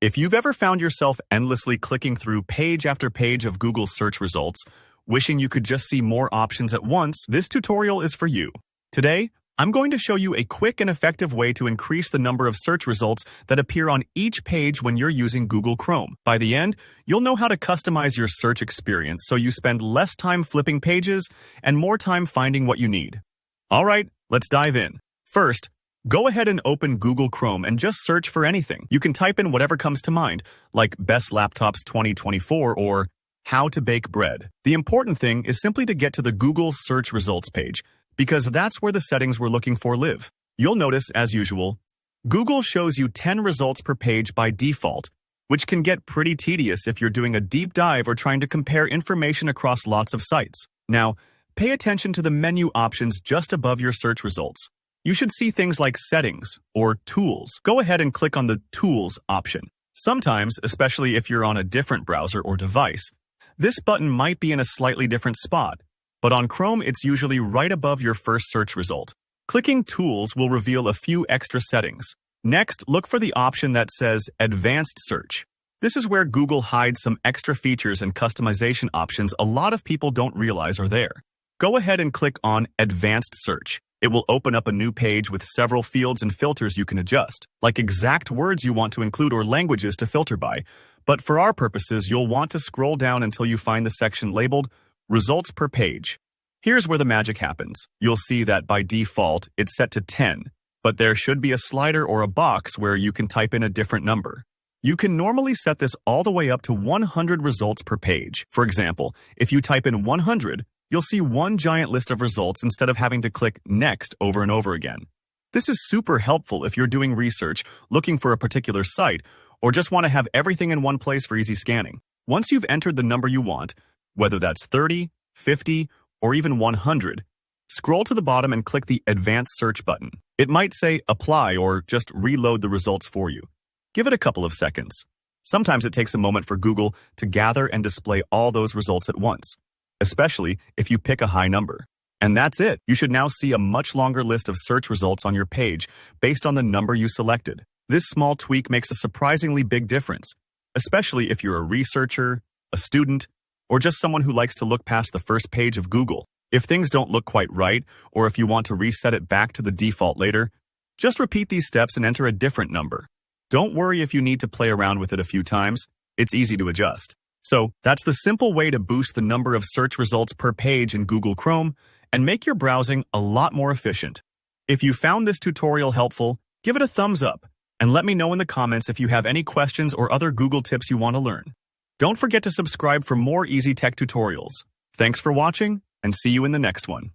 If you've ever found yourself endlessly clicking through page after page of Google search results, wishing you could just see more options at once, this tutorial is for you. Today, I'm going to show you a quick and effective way to increase the number of search results that appear on each page when you're using Google Chrome. By the end, you'll know how to customize your search experience so you spend less time flipping pages and more time finding what you need. All right, let's dive in. First, go ahead and open Google Chrome and just search for anything. You can type in whatever comes to mind, like Best Laptops 2024 or How to Bake Bread. The important thing is simply to get to the Google search results page, because that's where the settings we're looking for live. You'll notice, as usual, Google shows you 10 results per page by default, which can get pretty tedious if you're doing a deep dive or trying to compare information across lots of sites. Now, pay attention to the menu options just above your search results. You should see things like Settings or Tools. Go ahead and click on the Tools option. Sometimes, especially if you're on a different browser or device, this button might be in a slightly different spot, but on Chrome, it's usually right above your first search result. Clicking Tools will reveal a few extra settings. Next, look for the option that says Advanced Search. This is where Google hides some extra features and customization options a lot of people don't realize are there. Go ahead and click on Advanced Search. It will open up a new page with several fields and filters you can adjust, like exact words you want to include or languages to filter by. But for our purposes, you'll want to scroll down until you find the section labeled Results per Page. Here's where the magic happens. You'll see that by default, it's set to 10, but there should be a slider or a box where you can type in a different number. You can normally set this all the way up to 100 results per page. For example, if you type in 100, you'll see one giant list of results instead of having to click Next over and over again. This is super helpful if you're doing research, looking for a particular site, or just want to have everything in one place for easy scanning. Once you've entered the number you want, whether that's 30, 50, or even 100, scroll to the bottom and click the Advanced Search button. It might say Apply or just reload the results for you. Give it a couple of seconds. Sometimes it takes a moment for Google to gather and display all those results at once, especially if you pick a high number. And that's it. You should now see a much longer list of search results on your page based on the number you selected. This small tweak makes a surprisingly big difference, especially if you're a researcher, a student, or just someone who likes to look past the first page of Google. If things don't look quite right, or if you want to reset it back to the default later, just repeat these steps and enter a different number. Don't worry if you need to play around with it a few times. It's easy to adjust. So that's the simple way to boost the number of search results per page in Google Chrome and make your browsing a lot more efficient. If you found this tutorial helpful, give it a thumbs up and let me know in the comments if you have any questions or other Google tips you want to learn. Don't forget to subscribe for more easy tech tutorials. Thanks for watching, and see you in the next one.